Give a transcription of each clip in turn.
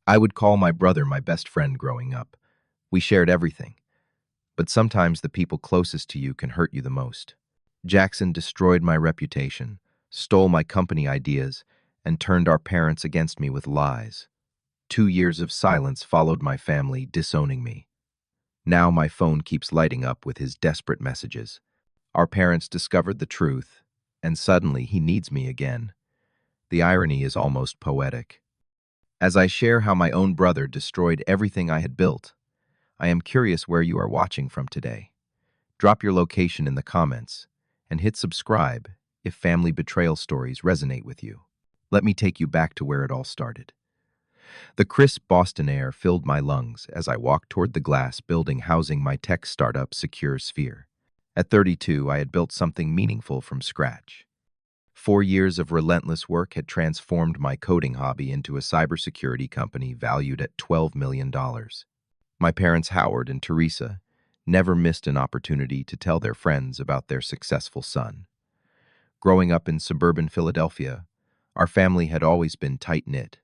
I would call my brother my best friend growing up. We shared everything. But sometimes the people closest to you can hurt you the most. Jackson destroyed my reputation, stole my company ideas, and turned our parents against me with lies. 2 years of silence followed my family disowning me. Now my phone keeps lighting up with his desperate messages. Our parents discovered the truth, and suddenly he needs me again. The irony is almost poetic. As I share how my own brother destroyed everything I had built, I am curious where you are watching from today. Drop your location in the comments and hit subscribe if family betrayal stories resonate with you. Let me take you back to where it all started. The crisp Boston air filled my lungs as I walked toward the glass building housing my tech startup Secure Sphere. At 32, I had built something meaningful from scratch. 4 years of relentless work had transformed my coding hobby into a cybersecurity company valued at $12 million. My parents, Howard and Teresa, never missed an opportunity to tell their friends about their successful son. Growing up in suburban Philadelphia, our family had always been tight-knit.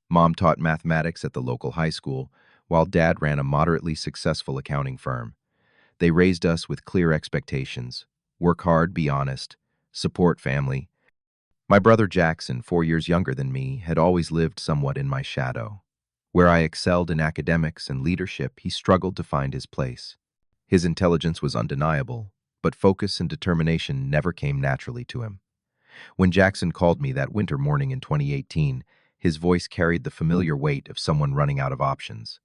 Mom taught mathematics at the local high school, while Dad ran a moderately successful accounting firm. They raised us with clear expectations: work hard, be honest, support family. My brother Jackson, 4 years younger than me, had always lived somewhat in my shadow. Where I excelled in academics and leadership, he struggled to find his place. His intelligence was undeniable, but focus and determination never came naturally to him. When Jackson called me that winter morning in 2018, his voice carried the familiar weight of someone running out of options.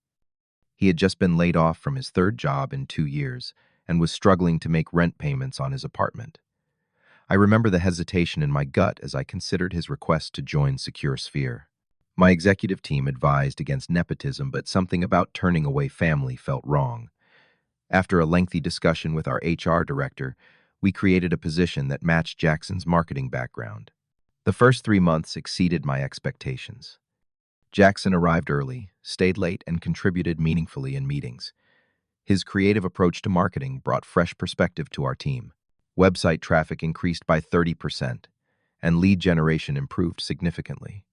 He had just been laid off from his third job in 2 years and was struggling to make rent payments on his apartment. I remember the hesitation in my gut as I considered his request to join Secure Sphere. My executive team advised against nepotism, but something about turning away family felt wrong. After a lengthy discussion with our HR director, we created a position that matched Jackson's marketing background. The first 3 months exceeded my expectations. Jackson arrived early, stayed late, and contributed meaningfully in meetings. His creative approach to marketing brought fresh perspective to our team. Website traffic increased by 30%, and lead generation improved significantly.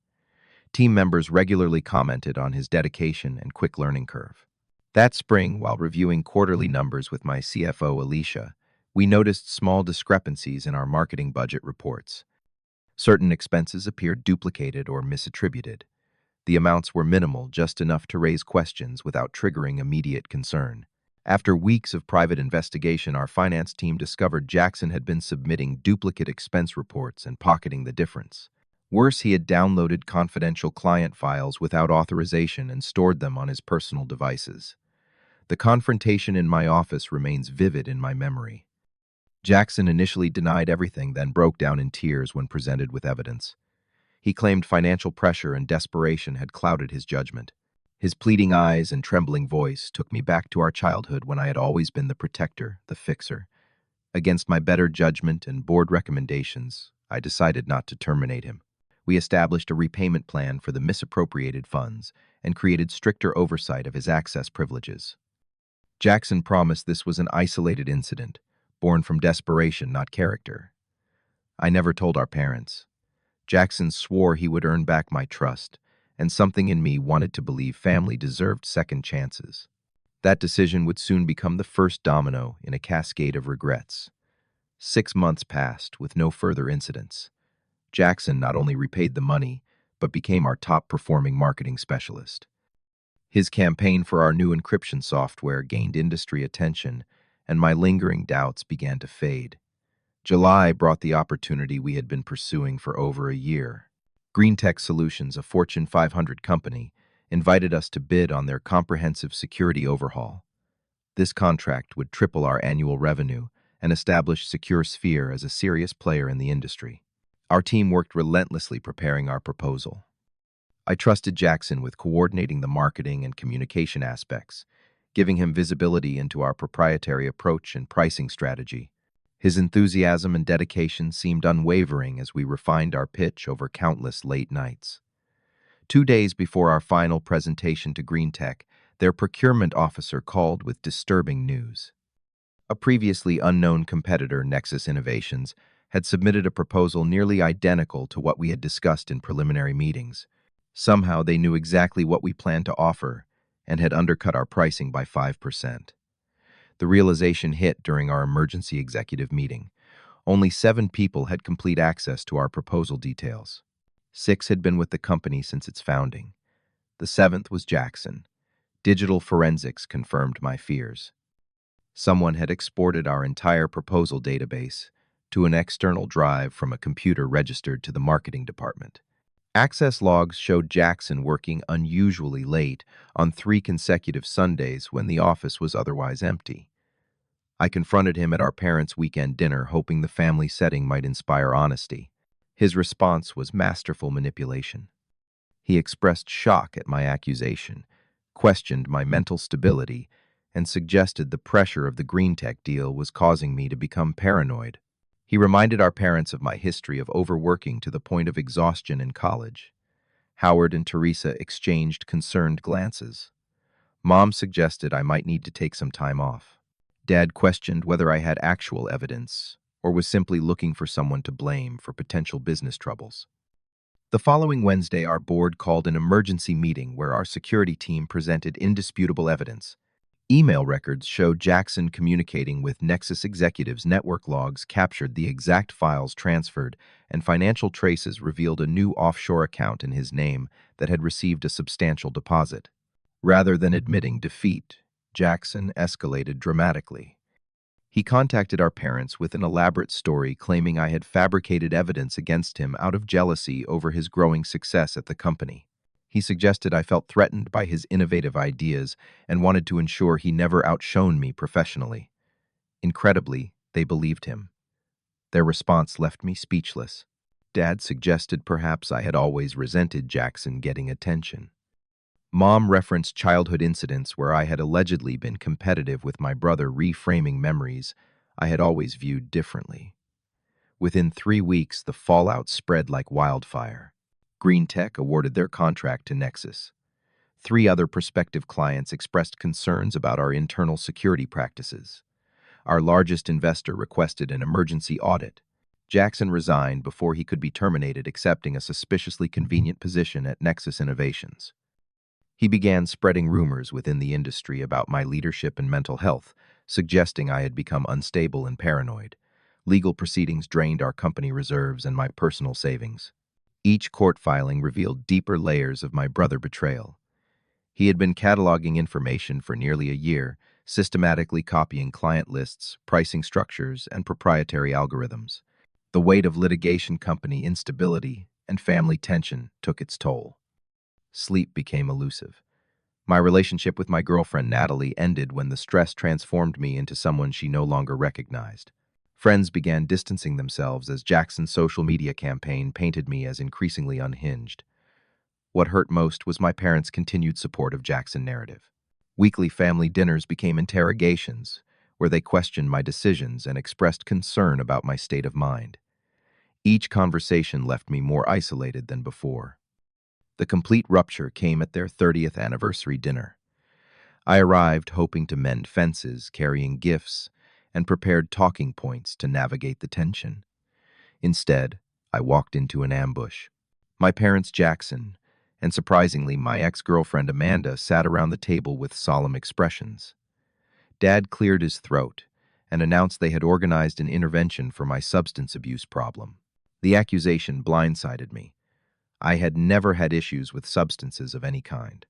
Team members regularly commented on his dedication and quick learning curve. That spring, while reviewing quarterly numbers with my CFO, Alicia, we noticed small discrepancies in our marketing budget reports. Certain expenses appeared duplicated or misattributed. The amounts were minimal, just enough to raise questions without triggering immediate concern. After weeks of private investigation, our finance team discovered Jackson had been submitting duplicate expense reports and pocketing the difference. Worse, he had downloaded confidential client files without authorization and stored them on his personal devices. The confrontation in my office remains vivid in my memory. Jackson initially denied everything, then broke down in tears when presented with evidence. He claimed financial pressure and desperation had clouded his judgment. His pleading eyes and trembling voice took me back to our childhood when I had always been the protector, the fixer. Against my better judgment and board recommendations, I decided not to terminate him. We established a repayment plan for the misappropriated funds and created stricter oversight of his access privileges. Jackson promised this was an isolated incident, born from desperation, not character. I never told our parents. Jackson swore he would earn back my trust, and something in me wanted to believe family deserved second chances. That decision would soon become the first domino in a cascade of regrets. 6 months passed with no further incidents. Jackson not only repaid the money, but became our top-performing marketing specialist. His campaign for our new encryption software gained industry attention, and my lingering doubts began to fade. July brought the opportunity we had been pursuing for over a year. Green Tech Solutions, a Fortune 500 company, invited us to bid on their comprehensive security overhaul. This contract would triple our annual revenue and establish Secure Sphere as a serious player in the industry. Our team worked relentlessly preparing our proposal. I trusted Jackson with coordinating the marketing and communication aspects, giving him visibility into our proprietary approach and pricing strategy. His enthusiasm and dedication seemed unwavering as we refined our pitch over countless late nights. 2 days before our final presentation to Green Tech, their procurement officer called with disturbing news. A previously unknown competitor, Nexus Innovations, had submitted a proposal nearly identical to what we had discussed in preliminary meetings. Somehow they knew exactly what we planned to offer and had undercut our pricing by 5%. The realization hit during our emergency executive meeting. Only 7 people had complete access to our proposal details. 6 had been with the company since its founding. The 7th was Jackson. Digital forensics confirmed my fears. Someone had exported our entire proposal database to an external drive from a computer registered to the marketing department. Access logs showed Jackson working unusually late on 3 consecutive Sundays when the office was otherwise empty. I confronted him at our parents' weekend dinner, hoping the family setting might inspire honesty. His response was masterful manipulation. He expressed shock at my accusation, questioned my mental stability, and suggested the pressure of the green tech deal was causing me to become paranoid. He reminded our parents of my history of overworking to the point of exhaustion in college. Howard and Teresa exchanged concerned glances. Mom suggested I might need to take some time off. Dad questioned whether I had actual evidence or was simply looking for someone to blame for potential business troubles. The following Wednesday, our board called an emergency meeting where our security team presented indisputable evidence. Email records showed Jackson communicating with Nexus executives. Network logs captured the exact files transferred, and financial traces revealed a new offshore account in his name that had received a substantial deposit. Rather than admitting defeat, Jackson escalated dramatically. He contacted our parents with an elaborate story claiming I had fabricated evidence against him out of jealousy over his growing success at the company. He suggested I felt threatened by his innovative ideas and wanted to ensure he never outshone me professionally. Incredibly, they believed him. Their response left me speechless. Dad suggested perhaps I had always resented Jackson getting attention. Mom referenced childhood incidents where I had allegedly been competitive with my brother, reframing memories I had always viewed differently. Within 3 weeks, the fallout spread like wildfire. Green Tech awarded their contract to Nexus. 3 other prospective clients expressed concerns about our internal security practices. Our largest investor requested an emergency audit. Jackson resigned before he could be terminated, accepting a suspiciously convenient position at Nexus Innovations. He began spreading rumors within the industry about my leadership and mental health, suggesting I had become unstable and paranoid. Legal proceedings drained our company reserves and my personal savings. Each court filing revealed deeper layers of my brother betrayal. He had been cataloging information for nearly a year, systematically copying client lists, pricing structures, and proprietary algorithms. The weight of litigation, company instability, and family tension took its toll. Sleep became elusive. My relationship with my girlfriend, Natalie, ended when the stress transformed me into someone she no longer recognized. Friends began distancing themselves as Jackson's social media campaign painted me as increasingly unhinged. What hurt most was my parents' continued support of Jackson's narrative. Weekly family dinners became interrogations, where they questioned my decisions and expressed concern about my state of mind. Each conversation left me more isolated than before. The complete rupture came at their 30th anniversary dinner. I arrived hoping to mend fences, carrying gifts, and prepared talking points to navigate the tension. Instead, I walked into an ambush. My parents, Jackson, and surprisingly, my ex-girlfriend Amanda, sat around the table with solemn expressions. Dad cleared his throat and announced they had organized an intervention for my substance abuse problem. The accusation blindsided me. I had never had issues with substances of any kind.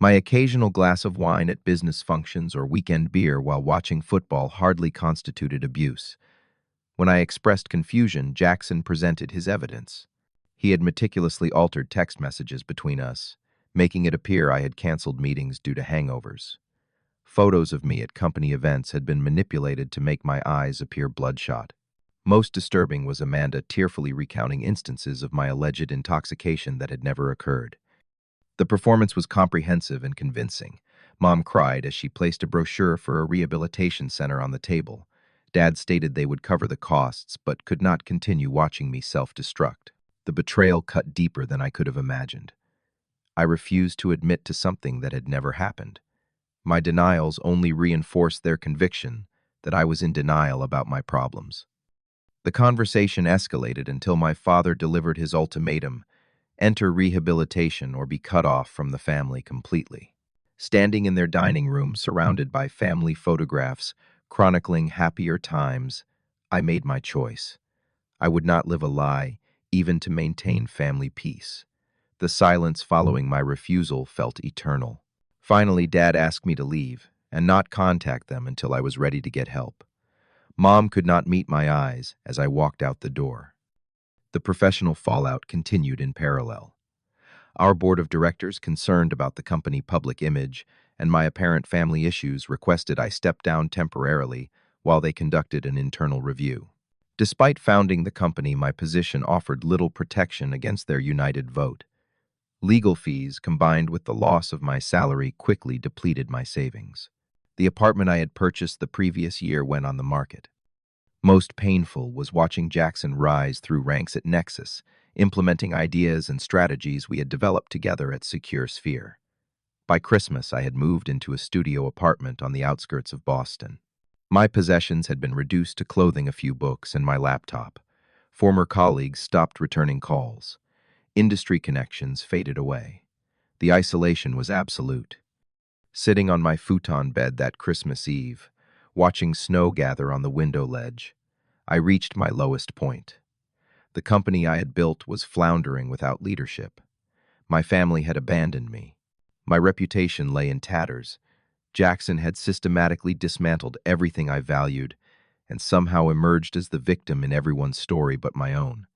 My occasional glass of wine at business functions or weekend beer while watching football hardly constituted abuse. When I expressed confusion, Jackson presented his evidence. He had meticulously altered text messages between us, making it appear I had canceled meetings due to hangovers. Photos of me at company events had been manipulated to make my eyes appear bloodshot. Most disturbing was Amanda tearfully recounting instances of my alleged intoxication that had never occurred. The performance was comprehensive and convincing. Mom cried as she placed a brochure for a rehabilitation center on the table. Dad stated they would cover the costs, but could not continue watching me self-destruct. The betrayal cut deeper than I could have imagined. I refused to admit to something that had never happened. My denials only reinforced their conviction that I was in denial about my problems. The conversation escalated until my father delivered his ultimatum, enter rehabilitation, or be cut off from the family completely. Standing in their dining room, surrounded by family photographs, chronicling happier times, I made my choice. I would not live a lie, even to maintain family peace. The silence following my refusal felt eternal. Finally, Dad asked me to leave and not contact them until I was ready to get help. Mom could not meet my eyes as I walked out the door. The professional fallout continued in parallel. Our board of directors, concerned about the company public image and my apparent family issues, requested I step down temporarily while they conducted an internal review. Despite founding the company, my position offered little protection against their united vote. Legal fees, combined with the loss of my salary, quickly depleted my savings. The apartment I had purchased the previous year went on the market. Most painful was watching Jackson rise through ranks at Nexus, implementing ideas and strategies we had developed together at Secure Sphere. By Christmas, I had moved into a studio apartment on the outskirts of Boston. My possessions had been reduced to clothing, a few books, and my laptop. Former colleagues stopped returning calls. Industry connections faded away. The isolation was absolute. Sitting on my futon bed that Christmas Eve, watching snow gather on the window ledge, I reached my lowest point. The company I had built was floundering without leadership. My family had abandoned me. My reputation lay in tatters. Jackson had systematically dismantled everything I valued and somehow emerged as the victim in everyone's story but my own.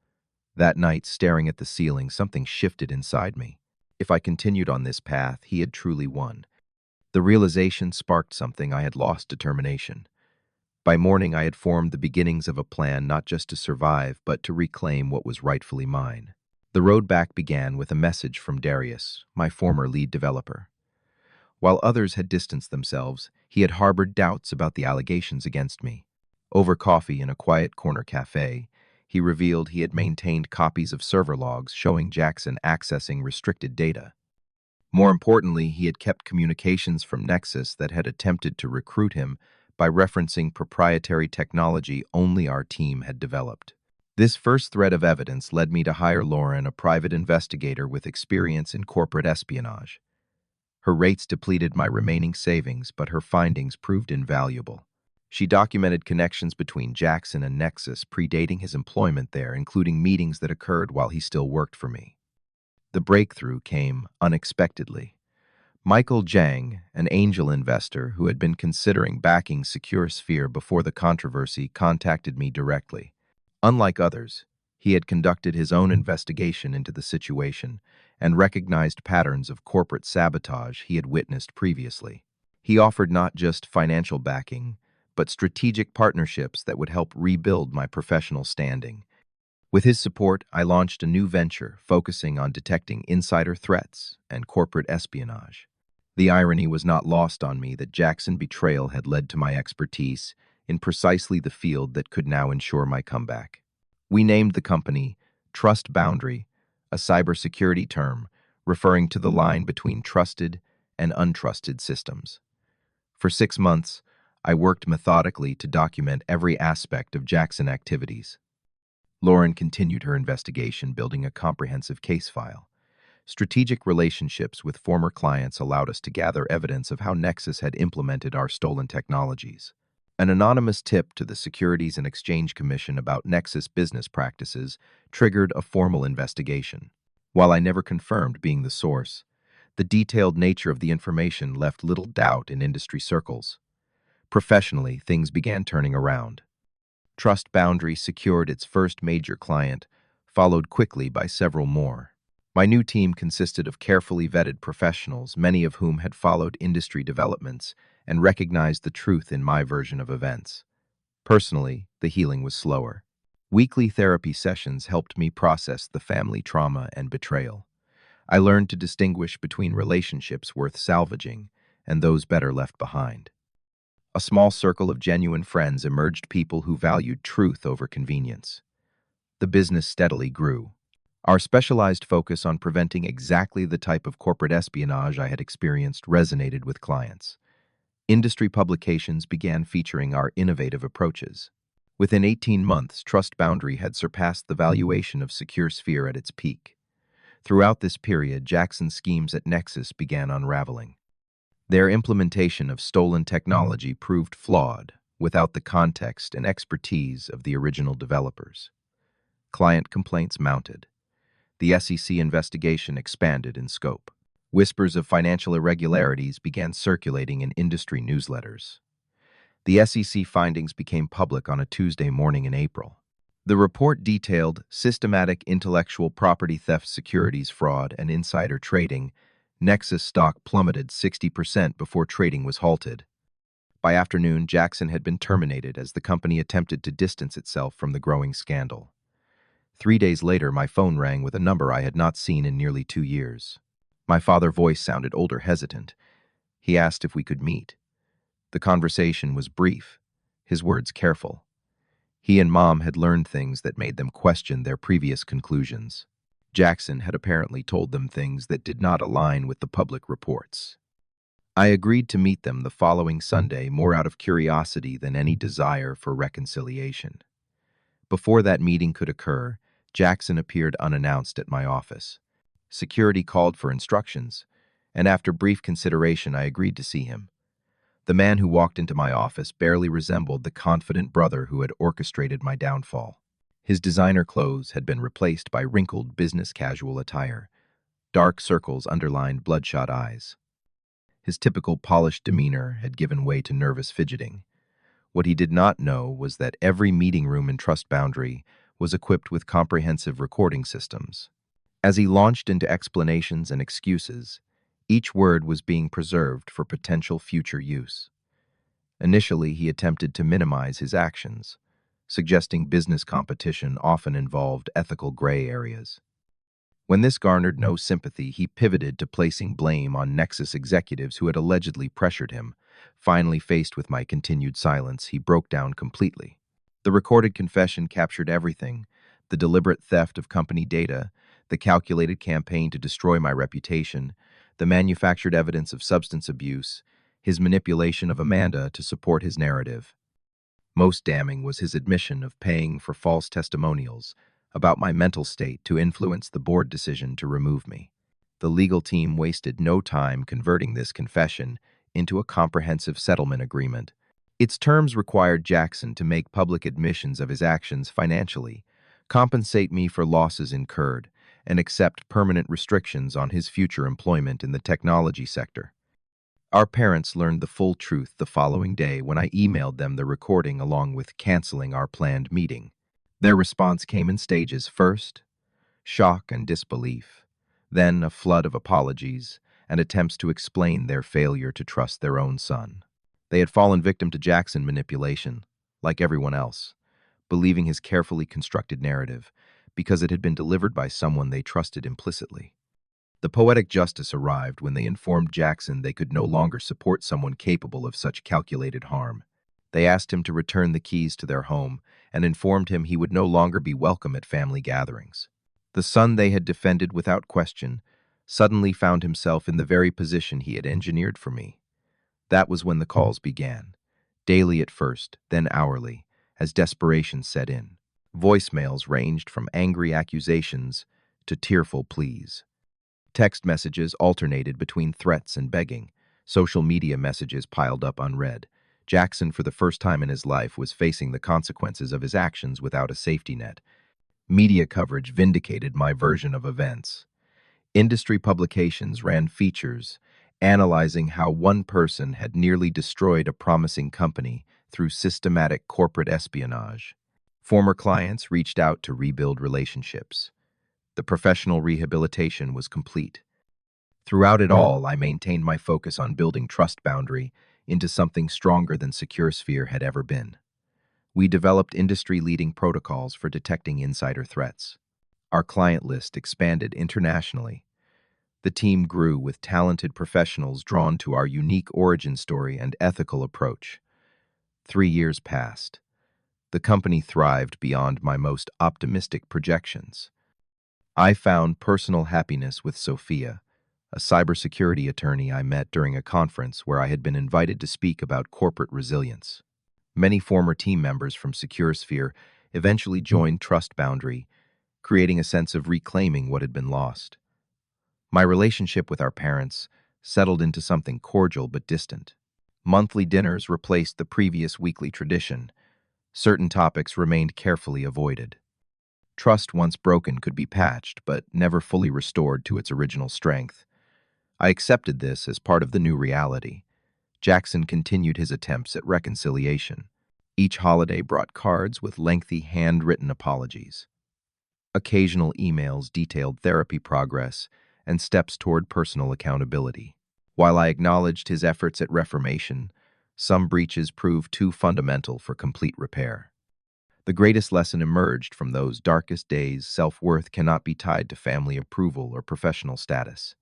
That night, staring at the ceiling, something shifted inside me. If I continued on this path, he had truly won. The realization sparked something. I had lost determination. By morning, I had formed the beginnings of a plan not just to survive, but to reclaim what was rightfully mine. The road back began with a message from Darius, my former lead developer. While others had distanced themselves, he had harbored doubts about the allegations against me. Over coffee in a quiet corner cafe, he revealed he had maintained copies of server logs showing Jackson accessing restricted data. More importantly, he had kept communications from Nexus that had attempted to recruit him by referencing proprietary technology only our team had developed. This first thread of evidence led me to hire Lauren, a private investigator with experience in corporate espionage. Her rates depleted my remaining savings, but her findings proved invaluable. She documented connections between Jackson and Nexus predating his employment there, including meetings that occurred while he still worked for me. The breakthrough came unexpectedly. Michael Zhang, an angel investor who had been considering backing Secure Sphere before the controversy, contacted me directly. Unlike others, he had conducted his own investigation into the situation and recognized patterns of corporate sabotage he had witnessed previously. He offered not just financial backing, but strategic partnerships that would help rebuild my professional standing. With his support, I launched a new venture focusing on detecting insider threats and corporate espionage. The irony was not lost on me that Jackson's betrayal had led to my expertise in precisely the field that could now ensure my comeback. We named the company Trust Boundary, a cybersecurity term referring to the line between trusted and untrusted systems. For 6 months, I worked methodically to document every aspect of Jackson activities. Lauren continued her investigation, building a comprehensive case file. Strategic relationships with former clients allowed us to gather evidence of how Nexus had implemented our stolen technologies. An anonymous tip to the Securities and Exchange Commission about Nexus business practices triggered a formal investigation. While I never confirmed being the source, the detailed nature of the information left little doubt in industry circles. Professionally, things began turning around. Trust Boundary secured its first major client, followed quickly by several more. My new team consisted of carefully vetted professionals, many of whom had followed industry developments and recognized the truth in my version of events. Personally, the healing was slower. Weekly therapy sessions helped me process the family trauma and betrayal. I learned to distinguish between relationships worth salvaging and those better left behind. A small circle of genuine friends emerged, people who valued truth over convenience. The business steadily grew. Our specialized focus on preventing exactly the type of corporate espionage I had experienced resonated with clients. Industry publications began featuring our innovative approaches. Within 18 months, Trust Boundary had surpassed the valuation of Secure Sphere at its peak. Throughout this period, Jackson's schemes at Nexus began unraveling. Their implementation of stolen technology proved flawed without the context and expertise of the original developers. Client complaints mounted. The SEC investigation expanded in scope. Whispers of financial irregularities began circulating in industry newsletters. The SEC findings became public on a Tuesday morning in April. The report detailed systematic intellectual property theft, securities fraud, and insider trading. Nexus stock plummeted 60% before trading was halted. By afternoon, Jackson had been terminated as the company attempted to distance itself from the growing scandal. 3 days later, my phone rang with a number I had not seen in nearly 2 years. My father's voice sounded older, hesitant. He asked if we could meet. The conversation was brief, his words careful. He and Mom had learned things that made them question their previous conclusions. Jackson had apparently told them things that did not align with the public reports. I agreed to meet them the following Sunday, more out of curiosity than any desire for reconciliation. Before that meeting could occur, Jackson appeared unannounced at my office. Security called for instructions, and after brief consideration, I agreed to see him. The man who walked into my office barely resembled the confident brother who had orchestrated my downfall. His designer clothes had been replaced by wrinkled business casual attire. Dark circles underlined bloodshot eyes. His typical polished demeanor had given way to nervous fidgeting. What he did not know was that every meeting room in Trust Boundary was equipped with comprehensive recording systems. As he launched into explanations and excuses, each word was being preserved for potential future use. Initially, he attempted to minimize his actions, suggesting business competition often involved ethical gray areas. When this garnered no sympathy, he pivoted to placing blame on Nexus executives who had allegedly pressured him. Finally, faced with my continued silence, he broke down completely. The recorded confession captured everything: the deliberate theft of company data, the calculated campaign to destroy my reputation, the manufactured evidence of substance abuse, his manipulation of Amanda to support his narrative. Most damning was his admission of paying for false testimonials about my mental state to influence the board decision to remove me. The legal team wasted no time converting this confession into a comprehensive settlement agreement. Its terms required Jackson to make public admissions of his actions financially, compensate me for losses incurred, and accept permanent restrictions on his future employment in the technology sector. Our parents learned the full truth the following day when I emailed them the recording along with canceling our planned meeting. Their response came in stages: first, shock and disbelief, then a flood of apologies and attempts to explain their failure to trust their own son. They had fallen victim to Jackson manipulation, like everyone else, believing his carefully constructed narrative because it had been delivered by someone they trusted implicitly. The poetic justice arrived when they informed Jackson they could no longer support someone capable of such calculated harm. They asked him to return the keys to their home and informed him he would no longer be welcome at family gatherings. The son they had defended without question suddenly found himself in the very position he had engineered for me. That was when the calls began, daily at first, then hourly, as desperation set in. Voicemails ranged from angry accusations to tearful pleas. Text messages alternated between threats and begging. Social media messages piled up unread. Jackson, for the first time in his life, was facing the consequences of his actions without a safety net. Media coverage vindicated my version of events. Industry publications ran features analyzing how one person had nearly destroyed a promising company through systematic corporate espionage. Former clients reached out to rebuild relationships. The professional rehabilitation was complete. Throughout it all, I maintained my focus on building Trust Boundary into something stronger than SecureSphere had ever been. We developed industry-leading protocols for detecting insider threats. Our client list expanded internationally. The team grew with talented professionals drawn to our unique origin story and ethical approach. 3 years passed. The company thrived beyond my most optimistic projections. I found personal happiness with Sophia, a cybersecurity attorney I met during a conference where I had been invited to speak about corporate resilience. Many former team members from SecureSphere eventually joined Trust Boundary, creating a sense of reclaiming what had been lost. My relationship with our parents settled into something cordial but distant. Monthly dinners replaced the previous weekly tradition. Certain topics remained carefully avoided. Trust once broken could be patched, but never fully restored to its original strength. I accepted this as part of the new reality. Jackson continued his attempts at reconciliation. Each holiday brought cards with lengthy handwritten apologies. Occasional emails detailed therapy progress and steps toward personal accountability. While I acknowledged his efforts at reformation, some breaches proved too fundamental for complete repair. The greatest lesson emerged from those darkest days: self-worth cannot be tied to family approval or professional status.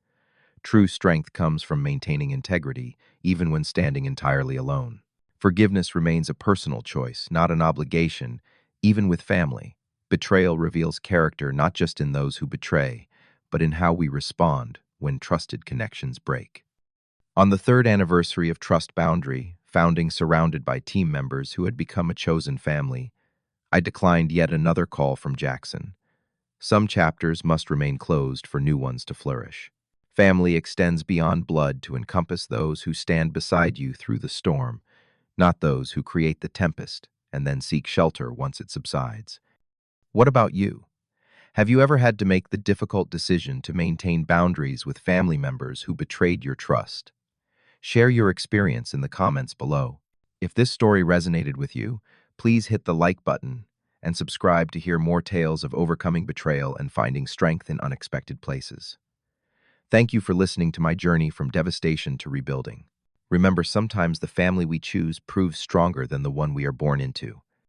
True strength comes from maintaining integrity, even when standing entirely alone. Forgiveness remains a personal choice, not an obligation, even with family. Betrayal reveals character not just in those who betray, but in how we respond when trusted connections break. On the third anniversary of Trust Boundary, founding surrounded by team members who had become a chosen family, I declined yet another call from Jackson. Some chapters must remain closed for new ones to flourish. Family extends beyond blood to encompass those who stand beside you through the storm, not those who create the tempest and then seek shelter once it subsides. What about you? Have you ever had to make the difficult decision to maintain boundaries with family members who betrayed your trust? Share your experience in the comments below. If this story resonated with you, please hit the like button and subscribe to hear more tales of overcoming betrayal and finding strength in unexpected places. Thank you for listening to my journey from devastation to rebuilding. Remember, sometimes the family we choose proves stronger than the one we are born into.